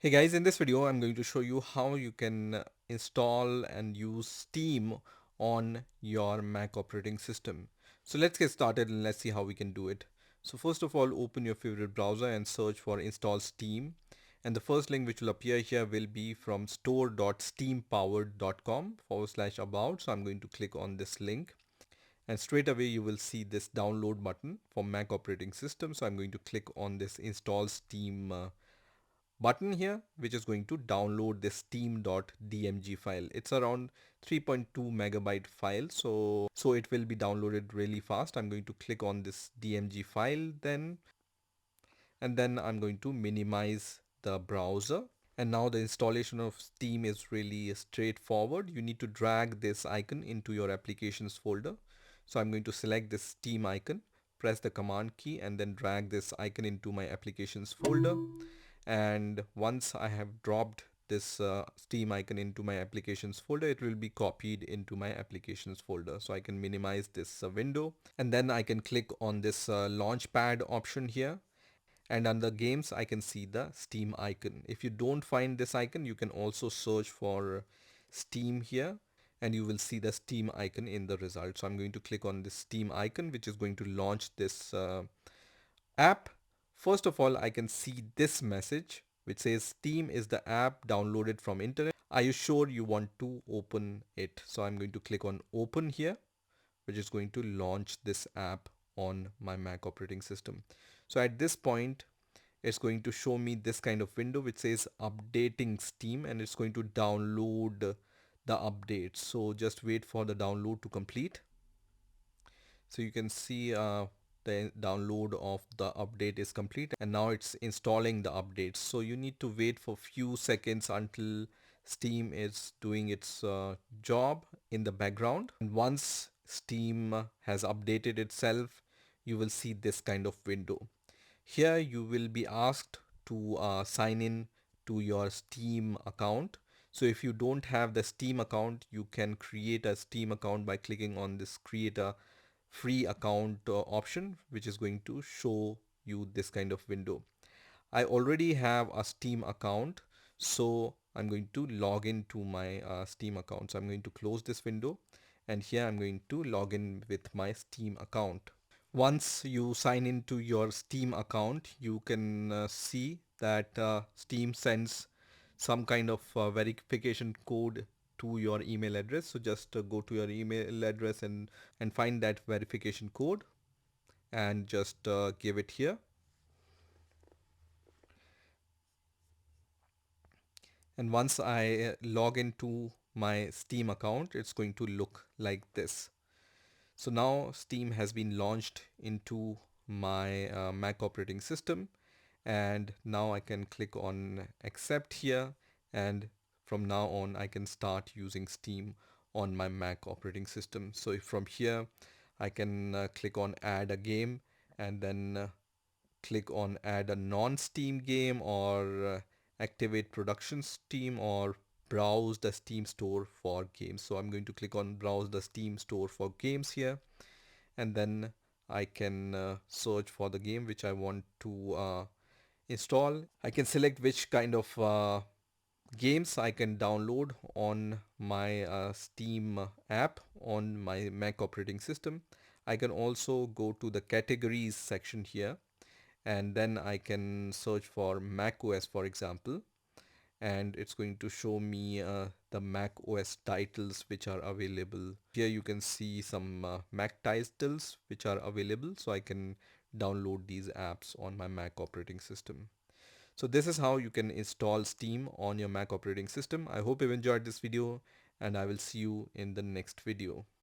Hey guys, in this video I'm going to show you how you can install and use Steam on your Mac operating system. So let's get started and let's see how we can do it. So first of all, open your favorite browser and search for install Steam. And the first link which will appear here will be from store.steampowered.com/about. So I'm going to click on this link and straight away you will see this download button for Mac operating system. So I'm going to click on this install Steam button here, which is going to download this steam.dmg file. It's around 3.2 megabyte file, so it will be downloaded really fast. I'm going to click on this dmg file then, and then I'm going to minimize the browser. And now the installation of Steam is really straightforward. You need to drag this icon into your applications folder. So I'm going to select this Steam icon, press the command key, and then drag this icon into my applications folder. And once I have dropped this Steam icon into my applications folder, it will be copied into my applications folder. So I can minimize this window, and then I can click on this launchpad option here, and under games I can see the Steam icon. If you don't find this icon, you can also search for Steam here and you will see the Steam icon in the result. So I'm going to click on this Steam icon, which is going to launch this app. First of all, I can see this message which says Steam is the app downloaded from internet. Are you sure you want to open it? So I'm going to click on open here, which is going to launch this app on my Mac operating system. So at this point, it's going to show me this kind of window which says updating Steam, and it's going to download the update. So just wait for the download to complete. So you can see the download of the update is complete, and now it's installing the updates. So you need to wait for few seconds until Steam is doing its job in the background. And once Steam has updated itself, you will see this kind of window. Here you will be asked to sign in to your Steam account. So if you don't have the Steam account, you can create a Steam account by clicking on this create a free account option, which is going to show you this kind of window. I already have a Steam account, so I'm going to log into my Steam account. So I'm going to close this window, and here I'm going to log in with my Steam account. Once you sign into your Steam account, you can see that Steam sends some kind of verification code to your email address. So just go to your email address and find that verification code and just give it here. And once I log into my Steam account, it's going to look like this. So now Steam has been launched into my Mac operating system, and now I can click on accept here, and from now on I can start using Steam on my Mac operating system. So from here I can click on add a game, and then click on add a non-Steam game, or activate production Steam, or browse the Steam store for games. So I'm going to click on browse the Steam store for games here, and then I can search for the game which I want to install. I can select which kind of games I can download on my Steam app on my Mac operating system. I can also go to the categories section here, and then I can search for macOS, for example, and it's going to show me the Mac OS titles which are available. Here you can see some Mac titles which are available, so I can download these apps on my Mac operating system. So this is how you can install Steam on your Mac operating system. I hope you've enjoyed this video, and I will see you in the next video.